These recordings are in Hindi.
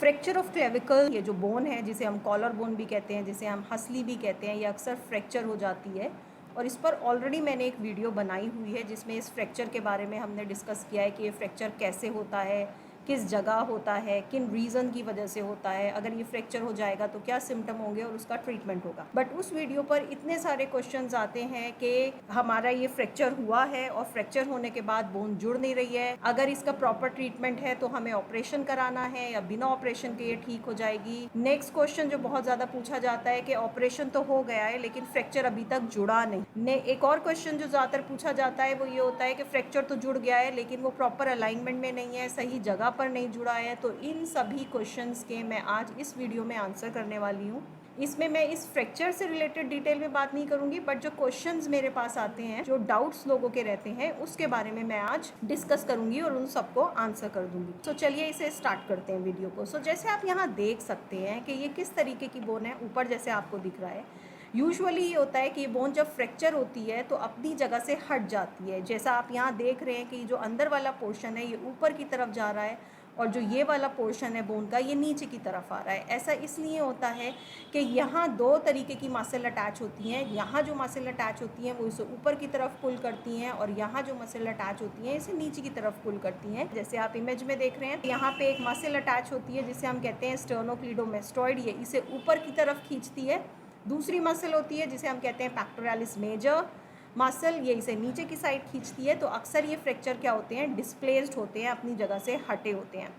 फ्रैक्चर ऑफ क्लेविकल, ये जो बोन है जिसे हम कॉलर बोन भी कहते हैं, जिसे हम हसली भी कहते हैं, ये अक्सर फ्रैक्चर हो जाती है। और इस पर ऑलरेडी मैंने एक वीडियो बनाई हुई है जिसमें इस फ्रैक्चर के बारे में हमने डिस्कस किया है कि ये फ्रैक्चर कैसे होता है, किस जगह होता है, किन रीज़न की वजह से होता है, अगर ये फ्रैक्चर हो जाएगा तो क्या सिम्टम होंगे और उसका ट्रीटमेंट होगा। बट उस वीडियो पर इतने सारे क्वेश्चंस आते हैं कि हमारा ये फ्रैक्चर हुआ है और फ्रैक्चर होने के बाद बोन जुड़ नहीं रही है, अगर इसका प्रॉपर ट्रीटमेंट है तो हमें ऑपरेशन कराना है या बिना ऑपरेशन के ये ठीक हो जाएगी। नेक्स्ट क्वेश्चन जो बहुत ज़्यादा पूछा जाता है कि ऑपरेशन तो हो गया है लेकिन फ्रैक्चर अभी तक जुड़ा नहीं। एक और क्वेश्चन जो ज़्यादातर पूछा जाता है वो ये होता है कि फ्रैक्चर तो जुड़ गया है लेकिन वो प्रॉपर अलाइनमेंट में नहीं है, सही जगह पर नहीं जुड़ा है। तो इन सभी क्वेश्चंस के मैं आज इस वीडियो में आंसर करने वाली हूँ। इसमें मैं इस फ्रैक्चर से रिलेटेड डिटेल में बात नहीं करूंगी, बट जो क्वेश्चंस मेरे पास आते हैं, जो डाउट्स लोगों के रहते हैं, उसके बारे में मैं आज डिस्कस करूंगी और उन सबको आंसर कर दूंगी। तो चलिए इसे स्टार्ट करते हैं वीडियो को। जैसे आप यहाँ देख सकते हैं कि ये किस तरीके की बोन है, ऊपर जैसे आपको दिख रहा है। यूजुअली ये होता है कि ये बोन जब फ्रैक्चर होती है तो अपनी जगह से हट जाती है। जैसा आप यहाँ देख रहे हैं कि जो अंदर वाला पोर्शन है ये ऊपर की तरफ जा रहा है और जो ये वाला पोर्शन है बोन का ये नीचे की तरफ आ रहा है। ऐसा इसलिए होता है कि यहाँ दो तरीके की मसल अटैच होती हैं। यहाँ जो मसल अटैच होती हैं वो इसे ऊपर की तरफ पुल करती हैं और यहाँ जो मसल अटैच होती हैं इसे नीचे की तरफ पुल करती हैं। जैसे आप इमेज में देख रहे हैं, यहाँ पे एक मसल अटैच होती है जिसे हम कहते हैं स्टर्नोक्लीडोमेस्टॉइड, ये इसे ऊपर की तरफ खींचती है। दूसरी मसल होती है जिसे हम कहते हैं पेक्टोरालिस मेजर मसल, ये इसे नीचे की साइड खींचती है। तो अक्सर ये फ्रैक्चर क्या होते हैं, डिस्प्लेस्ड होते हैं, अपनी जगह से हटे होते हैं।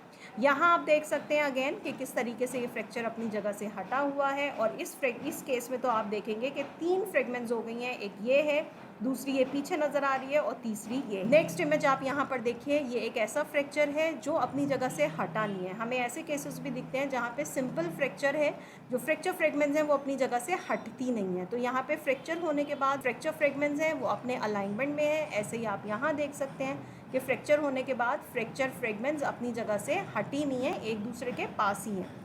यहाँ आप देख सकते हैं अगेन कि किस तरीके से ये फ्रैक्चर अपनी जगह से हटा हुआ है। और इस केस में तो आप देखेंगे कि 3 फ्रेगमेंट्स हो गई हैं। एक ये है, दूसरी ये पीछे नज़र आ रही है और तीसरी ये। नेक्स्ट इमेज आप यहाँ पर देखिए, ये एक ऐसा फ्रैक्चर है जो अपनी जगह से हटा नहीं है। हमें ऐसे केसेस भी दिखते हैं जहाँ पे सिंपल फ्रैक्चर है, जो फ्रैक्चर फ्रेगमेंट्स हैं वो अपनी जगह से हटती नहीं है। तो यहाँ पे फ्रैक्चर होने के बाद फ्रैक्चर फ्रेगमेंट्स हैं वो अपने अलाइनमेंट में है। ऐसे ही आप यहाँ देख सकते हैं कि फ्रैक्चर होने के बाद फ्रैक्चर फ्रेगमेंट्स अपनी जगह से हटी नहीं है, एक दूसरे के पास ही हैं।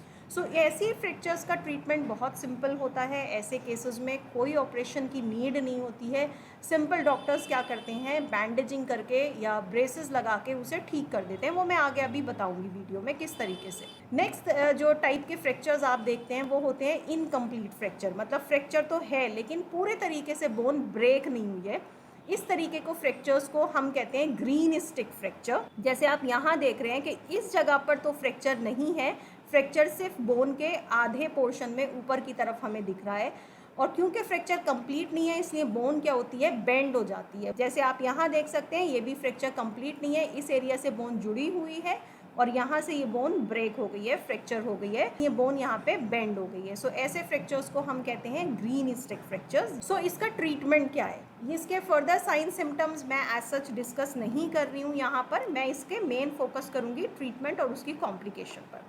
ऐसी फ्रैक्चर्स का ट्रीटमेंट बहुत सिंपल होता है। ऐसे केसेस में कोई ऑपरेशन की नीड नहीं होती है। सिंपल डॉक्टर्स क्या करते हैं, बैंडेजिंग करके या ब्रेसेस लगा के उसे ठीक कर देते हैं। वो मैं आगे अभी बताऊंगी वीडियो में किस तरीके से। नेक्स्ट जो टाइप के फ्रैक्चर्स आप देखते हैं वो होते हैं इनकम्प्लीट फ्रैक्चर, मतलब फ्रैक्चर तो है लेकिन पूरे तरीके से बोन ब्रेक नहीं हुई है। इस तरीके को फ्रैक्चर्स को हम कहते हैं ग्रीन स्टिक फ्रैक्चर। जैसे आप यहाँ देख रहे हैं कि इस जगह पर तो फ्रैक्चर नहीं है, फ्रैक्चर सिर्फ बोन के आधे पोर्शन में ऊपर की तरफ हमें दिख रहा है। और क्योंकि फ्रैक्चर कंप्लीट नहीं है इसलिए बोन क्या होती है, बेंड हो जाती है। जैसे आप यहाँ देख सकते हैं ये भी फ्रैक्चर कंप्लीट नहीं है, इस एरिया से बोन जुड़ी हुई है और यहाँ से ये बोन ब्रेक हो गई है, फ्रैक्चर हो गई है, ये बोन यहाँ पे बेंड हो गई है। ऐसे फ्रैक्चर्स को हम कहते हैं ग्रीन स्टिक फ्रैक्चर्स। इसका ट्रीटमेंट क्या है, इसके फर्दर साइन सिम्टम्स मैं एज सच डिस्कस नहीं कर रही हूँ यहाँ पर। मैं इसके मेन फोकस करूँगी ट्रीटमेंट और उसकी कॉम्प्लिकेशन पर।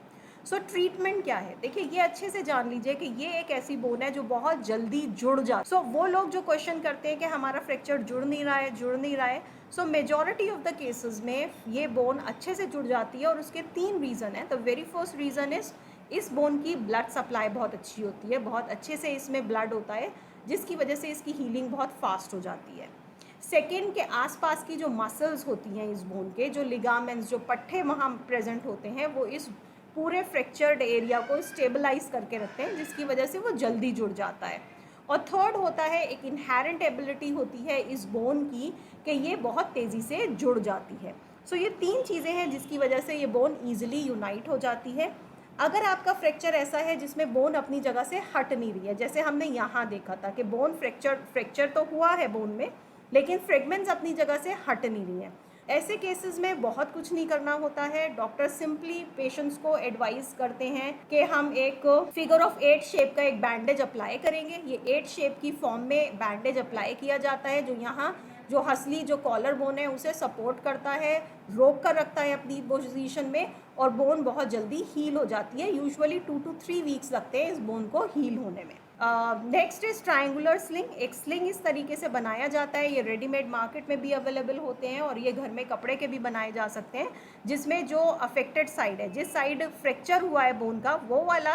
ट्रीटमेंट क्या है, देखिए ये अच्छे से जान लीजिए कि ये एक ऐसी बोन है जो बहुत जल्दी जुड़ जाती है। वो लोग जो क्वेश्चन करते हैं कि हमारा फ्रैक्चर जुड़ नहीं रहा है, मेजॉरिटी ऑफ द केसेस में ये बोन अच्छे से जुड़ जाती है और उसके 3 रीज़न है। The very first reason is इस बोन की ब्लड सप्लाई बहुत अच्छी होती है, बहुत अच्छे से इसमें ब्लड होता है जिसकी वजह से इसकी हीलिंग बहुत फास्ट हो जाती है। सेकेंड के आसपास की जो मसल्स होती हैं इस बोन के, जो लिगामेंट्स, जो पट्टे वहाँ प्रेजेंट होते हैं, वो इस पूरे फ्रैक्चर्ड एरिया को स्टेबलाइज करके रखते हैं जिसकी वजह से वो जल्दी जुड़ जाता है। और थर्ड होता है, एक इनहेरेंट एबिलिटी होती है इस बोन की कि ये बहुत तेज़ी से जुड़ जाती है। ये 3 चीज़ें हैं जिसकी वजह से ये बोन ईजिली यूनाइट हो जाती है। अगर आपका फ्रैक्चर ऐसा है जिसमें बोन अपनी जगह से हट नहीं रही है, जैसे हमने यहाँ देखा था कि बोन फ्रैक्चर तो हुआ है बोन में लेकिन फ्रेगमेंट्स अपनी जगह से हट नहीं रही हैं, ऐसे केसेस में बहुत कुछ नहीं करना होता है। डॉक्टर सिंपली पेशेंट्स को एडवाइस करते हैं कि हम एक फिगर ऑफ 8 शेप का एक बैंडेज अप्लाई करेंगे। ये 8 शेप की फॉर्म में बैंडेज अप्लाई किया जाता है जो यहाँ जो हसली जो कॉलर बोन है उसे सपोर्ट करता है, रोक कर रखता है अपनी पोजीशन में और बोन बहुत जल्दी हील हो जाती है। यूजुअली 2 to 3 वीक्स लगते हैं इस बोन को हील होने में। Next is triangular sling. एक स्लिंग इस तरीके से बनाया जाता है, ये रेडीमेड मार्केट में भी अवेलेबल होते हैं और ये घर में कपड़े के भी बनाए जा सकते हैं, जिसमें जो अफेक्टेड साइड है, जिस साइड फ्रैक्चर हुआ है बोन का, वो वाला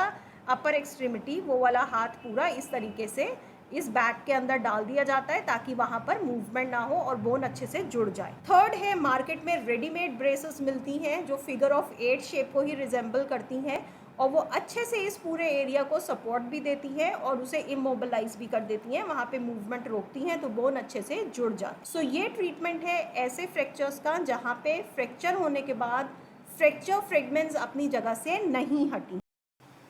अपर एक्सट्रीमिटी, वो वाला हाथ पूरा इस तरीके से इस बैग के अंदर डाल दिया जाता है ताकि वहाँ पर मूवमेंट ना हो और बोन अच्छे से जुड़ जाए। थर्ड है, मार्केट में रेडीमेड ब्रेसेस मिलती हैं जो फिगर ऑफ 8 शेप को ही रिजेंबल करती हैं और वो अच्छे से इस पूरे एरिया को सपोर्ट भी देती है और उसे इमोबिलाइज भी कर देती हैं, वहाँ पे मूवमेंट रोकती हैं, तो बोन अच्छे से जुड़ जाती है। सो ये ट्रीटमेंट है ऐसे फ्रैक्चर्स का जहाँ पे फ्रैक्चर होने के बाद फ्रैक्चर फ्रेगमेंट्स अपनी जगह से नहीं हटी।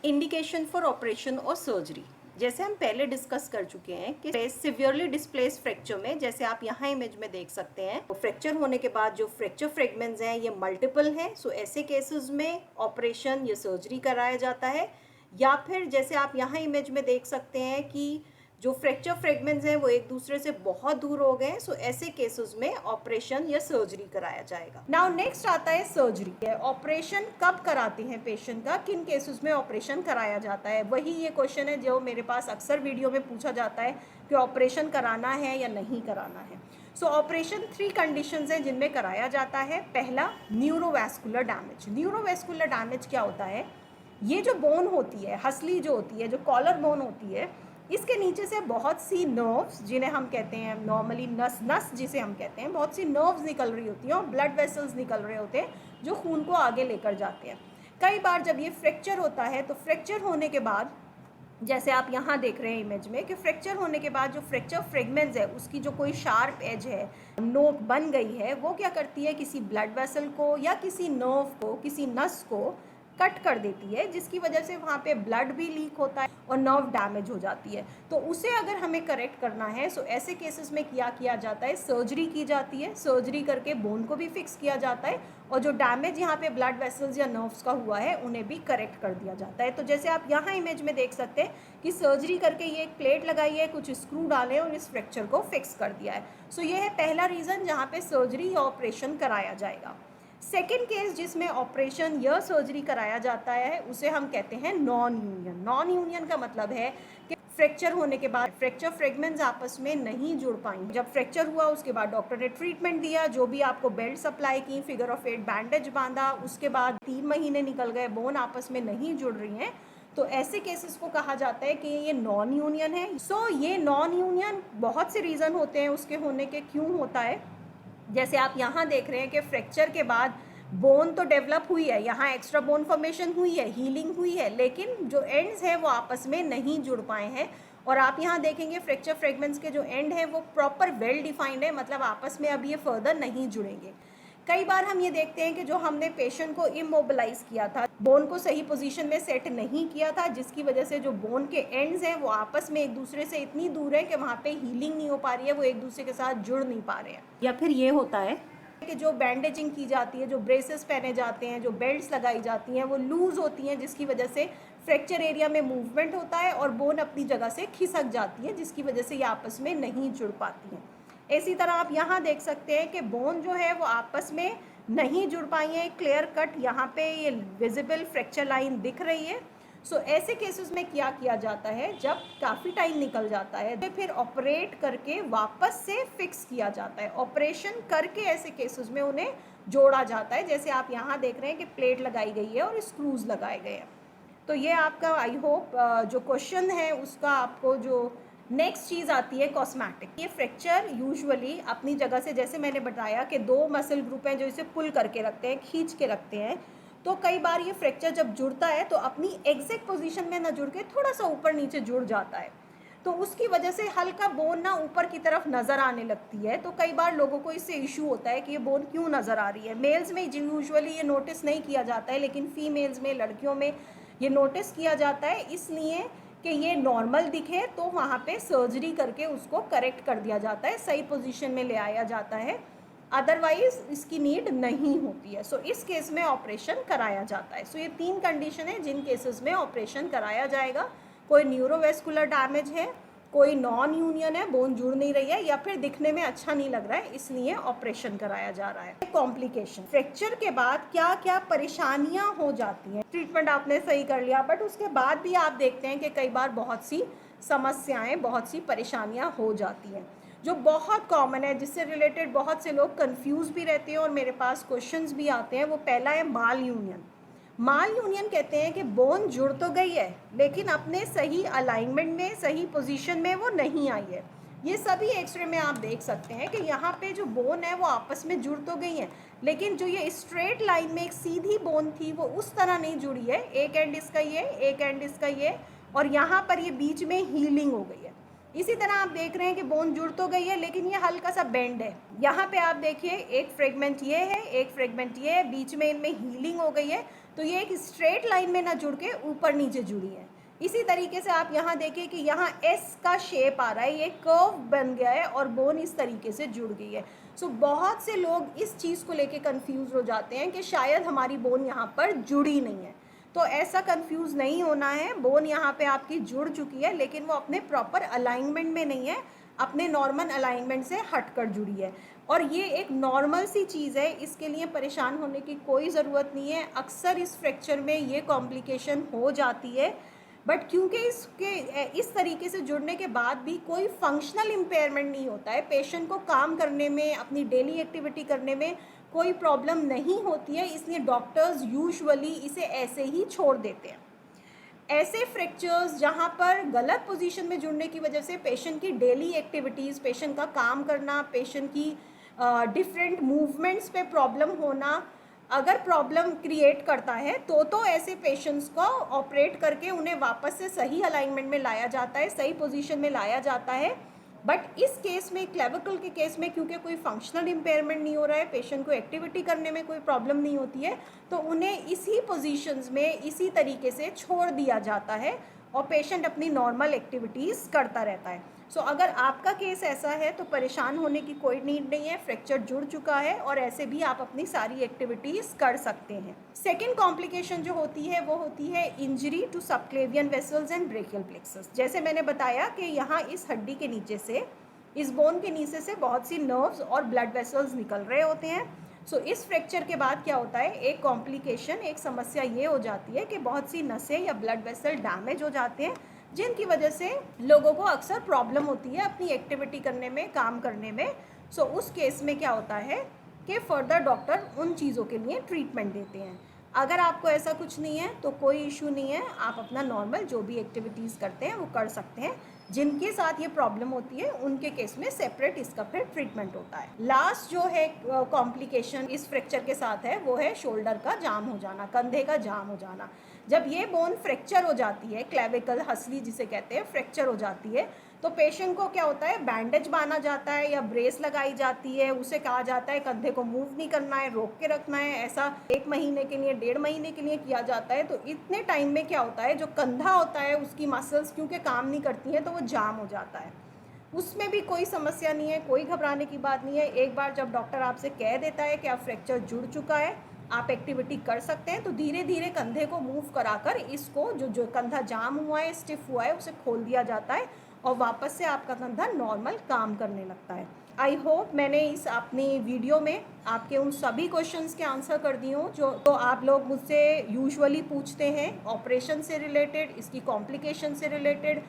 इंडिकेशन फॉर ऑपरेशन और सर्जरी, जैसे हम पहले डिस्कस कर चुके हैं कि सिवियरली डिस्प्लेस फ्रैक्चर में, जैसे आप यहाँ इमेज में देख सकते हैं, तो फ्रैक्चर होने के बाद जो फ्रैक्चर फ्रेगमेंट्स हैं ये मल्टीपल हैं। सो ऐसे केसेस में ऑपरेशन या सर्जरी कराया जाता है। या फिर जैसे आप यहाँ इमेज में देख सकते हैं कि जो फ्रैक्चर फ्रेगमेंट्स हैं वो एक दूसरे से बहुत दूर हो गए, सो ऐसे केसेस में ऑपरेशन या सर्जरी कराया जाएगा। नाउ नेक्स्ट आता है सर्जरी। ऑपरेशन कब कराते हैं पेशेंट का, किन केसेस में ऑपरेशन कराया जाता है, वही ये क्वेश्चन है जो मेरे पास अक्सर वीडियो में पूछा जाता है कि ऑपरेशन कराना है या नहीं कराना है। सो ऑपरेशन 3 कंडीशंस हैं जिनमें कराया जाता है। पहला, न्यूरोवैस्कुलर डैमेज। न्यूरोवैस्कुलर डैमेज क्या होता है, ये जो बोन होती है, हसली जो होती है, जो कॉलर बोन होती है, इसके नीचे से बहुत सी नर्व्स, जिन्हें हम कहते हैं नॉर्मली नस जिसे हम कहते हैं, बहुत सी नर्व्स निकल रही होती हैं और ब्लड वेसल्स निकल रहे होते हैं जो खून को आगे लेकर जाते हैं। कई बार जब ये फ्रैक्चर होता है तो फ्रैक्चर होने के बाद, जैसे आप यहाँ देख रहे हैं इमेज में, कि फ्रैक्चर होने के बाद जो फ्रैक्चर फ्रेगमेंट्स है उसकी जो कोई शार्प एज है, नोक बन गई है, वो क्या करती है, किसी ब्लड वेसल को या किसी नर्व को, किसी नस को कट कर देती है, जिसकी वजह से वहाँ पे ब्लड भी लीक होता है और नर्व डैमेज हो जाती है। तो उसे अगर हमें करेक्ट करना है, सो ऐसे केसेस में क्या किया जाता है, सर्जरी की जाती है। सर्जरी करके बोन को भी फिक्स किया जाता है और जो डैमेज यहाँ पे ब्लड वेसल्स या नर्व्स का हुआ है उन्हें भी करेक्ट कर दिया जाता है। तो जैसे आप यहाँ इमेज में देख सकते हैं कि सर्जरी करके ये एक प्लेट लगाई है, कुछ स्क्रू डाले और इस फ्रैक्चर को फिक्स कर दिया है। सो ये है पहला रीज़न जहाँ पे सर्जरी या ऑपरेशन कराया जाएगा। सेकेंड केस जिसमें ऑपरेशन या सर्जरी कराया जाता है उसे हम कहते हैं नॉन यूनियन। नॉन यूनियन का मतलब है कि फ्रैक्चर होने के बाद फ्रैक्चर फ्रेगमेंट्स आपस में नहीं जुड़ पाएंगे। जब फ्रैक्चर हुआ उसके बाद डॉक्टर ने ट्रीटमेंट दिया, जो भी आपको बेल्ट सप्लाई की, फिगर ऑफ 8 बैंडेज बांधा, उसके बाद 3 महीने निकल गए, बोन आपस में नहीं जुड़ रही हैं, तो ऐसे केसेस को कहा जाता है कि ये नॉन यूनियन है। सो ये नॉन यूनियन बहुत से रीज़न होते हैं उसके होने के, क्यों होता है। जैसे आप यहाँ देख रहे हैं कि फ्रैक्चर के बाद बोन तो डेवलप हुई है, यहाँ एक्स्ट्रा बोन फॉर्मेशन हुई है, हीलिंग हुई है, लेकिन जो एंड्स हैं वो आपस में नहीं जुड़ पाए हैं। और आप यहाँ देखेंगे फ्रैक्चर फ्रेगमेंट्स के जो एंड हैं वो प्रॉपर वेल डिफाइंड है, मतलब आपस में अब ये फर्दर नहीं जुड़ेंगे। कई बार हम ये देखते हैं कि जो हमने पेशेंट को इमोबिलाइज किया था, बोन को सही पोजीशन में सेट नहीं किया था, जिसकी वजह से जो बोन के एंड्स हैं वो आपस में एक दूसरे से इतनी दूर है कि वहाँ पे हीलिंग नहीं हो पा रही है, वो एक दूसरे के साथ जुड़ नहीं पा रहे हैं। या फिर ये होता है कि जो बैंडेजिंग की जाती है, जो ब्रेसेस पहने जाते हैं, जो बेल्ट्स लगाई जाती हैं, वो लूज़ होती हैं, जिसकी वजह से फ्रैक्चर एरिया में मूवमेंट होता है और बोन अपनी जगह से खिसक जाती है, जिसकी वजह से ये आपस में नहीं जुड़ पाती हैं। इसी तरह आप यहाँ देख सकते हैं कि बोन जो है वो आपस में नहीं जुड़ पाई है, क्लियर कट यहाँ पे ये विजिबल फ्रैक्चर लाइन दिख रही है। सो ऐसे केसेस में क्या किया जाता है, जब काफ़ी टाइम निकल जाता है तो फिर ऑपरेट करके वापस से फिक्स किया जाता है। ऑपरेशन करके ऐसे केसेस में उन्हें जोड़ा जाता है, जैसे आप यहाँ देख रहे हैं कि प्लेट लगाई गई है और स्क्रूज लगाए गए हैं। तो ये आपका आई होप जो क्वेश्चन है उसका आपको जो नेक्स्ट चीज़ आती है कॉस्मेटिक। ये फ्रैक्चर यूजुअली अपनी जगह से, जैसे मैंने बताया कि 2 मसल ग्रुप हैं जो इसे पुल करके रखते हैं, खींच के रखते हैं, तो कई बार ये फ्रैक्चर जब जुड़ता है तो अपनी एग्जैक्ट पोजीशन में ना जुड़ के थोड़ा सा ऊपर नीचे जुड़ जाता है, तो उसकी वजह से हल्का बोन ना ऊपर की तरफ नज़र आने लगती है। तो कई बार लोगों को इससे इशू होता है कि ये बोन क्यों नज़र आ रही है। मेल्स में यूजुअली ये नोटिस नहीं किया जाता है, लेकिन फीमेल्स में, लड़कियों में ये नोटिस किया जाता है, इसलिए कि ये नॉर्मल दिखे तो वहाँ पे सर्जरी करके उसको करेक्ट कर दिया जाता है, सही पोजीशन में ले आया जाता है, अदरवाइज इसकी नीड नहीं होती है। सो इस केस में ऑपरेशन कराया जाता है। सो ये 3 कंडीशन है जिन केसेस में ऑपरेशन कराया जाएगा। कोई न्यूरोवेस्कुलर डैमेज है, कोई नॉन यूनियन है, बोन जुड़ नहीं रही है, या फिर दिखने में अच्छा नहीं लग रहा है इसलिए ऑपरेशन कराया जा रहा है। कॉम्प्लिकेशन, फ्रैक्चर के बाद क्या क्या परेशानियां हो जाती हैं। ट्रीटमेंट आपने सही कर लिया, बट उसके बाद भी आप देखते हैं कि कई बार बहुत सी समस्याएं, बहुत सी परेशानियां हो जाती हैं जो बहुत कॉमन है, जिससे रिलेटेड बहुत से लोग कंफ्यूज भी रहते हैं और मेरे पास क्वेश्चंस भी आते हैं। वो पहला है माल यूनियन। माल यूनियन कहते हैं कि बोन जुड़ तो गई है लेकिन अपने सही अलाइनमेंट में, सही पोजीशन में वो नहीं आई है। ये सभी एक्सरे में आप देख सकते हैं कि यहाँ पे जो बोन है वो आपस में जुड़ तो गई है, लेकिन जो ये स्ट्रेट लाइन में एक सीधी बोन थी वो उस तरह नहीं जुड़ी है। एक एंड इसका ये, एक एंड इसका ये, और यहाँ पर ये बीच में हीलिंग हो गई है। इसी तरह आप देख रहे हैं कि बोन जुड़ तो गई है, लेकिन ये हल्का सा बेंड है। यहाँ पे आप देखिए एक फ्रेगमेंट ये है, एक फ्रेगमेंट ये है, बीच में इनमें हीलिंग हो गई है, तो ये एक स्ट्रेट लाइन में ना जुड़ के ऊपर नीचे जुड़ी है। इसी तरीके से आप यहाँ देखिए कि यहाँ एस का शेप आ रहा है, ये कर्व बन गया है और बोन इस तरीके से जुड़ गई है। सो बहुत से लोग इस चीज़ को लेके कंफ्यूज हो जाते हैं कि शायद हमारी बोन यहाँ पर जुड़ी नहीं है। तो ऐसा कंफ्यूज नहीं होना है, बोन यहाँ पे आपकी जुड़ चुकी है, लेकिन वो अपने प्रॉपर अलाइनमेंट में नहीं है, अपने नॉर्मल अलाइनमेंट से हटकर जुड़ी है। और ये एक नॉर्मल सी चीज़ है, इसके लिए परेशान होने की कोई ज़रूरत नहीं है। अक्सर इस फ्रैक्चर में ये कॉम्प्लिकेशन हो जाती है, बट क्योंकि इसके इस तरीके से जुड़ने के बाद भी कोई फंक्शनल इम्पेयरमेंट नहीं होता है, पेशेंट को काम करने में, अपनी डेली एक्टिविटी करने में कोई प्रॉब्लम नहीं होती है, इसलिए डॉक्टर्स यूजुअली इसे ऐसे ही छोड़ देते हैं। ऐसे फ्रैक्चर्स जहाँ पर गलत पोजीशन में जुड़ने की वजह से पेशेंट की डेली एक्टिविटीज़, पेशेंट का काम करना, पेशेंट की डिफरेंट मूवमेंट्स पे प्रॉब्लम होना अगर प्रॉब्लम क्रिएट करता है तो ऐसे पेशेंट्स को ऑपरेट करके उन्हें वापस से सही अलाइनमेंट में लाया जाता है, सही पोजीशन में लाया जाता है। बट इस केस में, क्लेविकल के केस में, क्योंकि कोई फंक्शनल इम्पेयरमेंट नहीं हो रहा है, पेशेंट को एक्टिविटी करने में कोई प्रॉब्लम नहीं होती है, तो उन्हें इसी पोजीशंस में इसी तरीके से छोड़ दिया जाता है और पेशेंट अपनी नॉर्मल एक्टिविटीज़ करता रहता है। सो अगर आपका केस ऐसा है तो परेशान होने की कोई नीड नहीं है, फ्रैक्चर जुड़ चुका है और ऐसे भी आप अपनी सारी एक्टिविटीज़ कर सकते हैं। सेकेंड कॉम्प्लिकेशन जो होती है वो होती है injury to subclavian vessels and brachial plexus. जैसे मैंने बताया कि यहाँ इस हड्डी के नीचे से, इस बोन के नीचे से बहुत सी नर्व्स और ब्लड वेसल्स निकल रहे होते हैं। सो इस फ्रैक्चर के बाद क्या होता है, एक कॉम्प्लिकेशन, एक समस्या ये हो जाती है कि बहुत सी नसें या ब्लड वेसल डैमेज हो जाते हैं, जिनकी वजह से लोगों को अक्सर प्रॉब्लम होती है अपनी एक्टिविटी करने में, काम करने में। सो उस केस में क्या होता है कि फर्दर डॉक्टर उन चीज़ों के लिए ट्रीटमेंट देते हैं। अगर आपको ऐसा कुछ नहीं है तो कोई इशू नहीं है, आप अपना नॉर्मल जो भी एक्टिविटीज़ करते हैं वो कर सकते हैं। जिनके साथ ये प्रॉब्लम होती है उनके केस में सेपरेट इसका फिर ट्रीटमेंट होता है। लास्ट जो है कॉम्प्लिकेशन इस फ्रैक्चर के साथ है वो है शोल्डर का जाम हो जाना, कंधे का जाम हो जाना। जब ये बोन फ्रैक्चर हो जाती है, क्लेविकल हसली जिसे कहते हैं, फ्रैक्चर हो जाती है, तो पेशेंट को क्या होता है, बैंडेज बांधा जाता है या ब्रेस लगाई जाती है। उसे कहा जाता है कंधे को मूव नहीं करना है, रोक के रखना है। ऐसा 1 महीने के लिए, 1.5 महीने के लिए किया जाता है। तो इतने टाइम में क्या होता है, जो कंधा होता है उसकी मसल्स क्योंकि काम नहीं करती हैं तो वो जाम हो जाता है। उसमें भी कोई समस्या नहीं है, कोई घबराने की बात नहीं है। एक बार जब डॉक्टर आपसे कह देता है कि आप फ्रैक्चर जुड़ चुका है, आप एक्टिविटी कर सकते हैं, तो धीरे धीरे कंधे को मूव कराकर इसको जो कंधा जाम हुआ है, स्टिफ हुआ है, उसे खोल दिया जाता है और वापस से आपका कंधा नॉर्मल काम करने लगता है। आई होप मैंने इस अपनी वीडियो में आपके उन सभी क्वेश्चंस के आंसर कर दिए हूँ जो तो आप लोग मुझसे यूजुअली पूछते हैं, ऑपरेशन से रिलेटेड, इसकी कॉम्प्लिकेशन से रिलेटेड,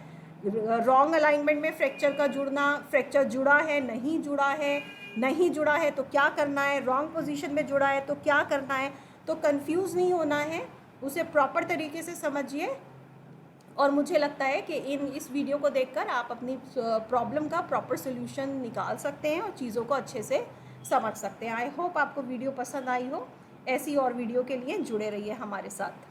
रॉन्ग अलाइनमेंट में फ्रैक्चर का जुड़ना, फ्रैक्चर जुड़ा है, नहीं जुड़ा है, नहीं जुड़ा है तो क्या करना है, रॉन्ग पोजीशन में जुड़ा है तो क्या करना है। तो कंफ्यूज नहीं होना है, उसे प्रॉपर तरीके से समझिए। और मुझे लगता है कि इस वीडियो को देखकर आप अपनी प्रॉब्लम का प्रॉपर सोल्यूशन निकाल सकते हैं और चीज़ों को अच्छे से समझ सकते हैं। आई होप आपको वीडियो पसंद आई हो। ऐसी और वीडियो के लिए जुड़े रहिए हमारे साथ।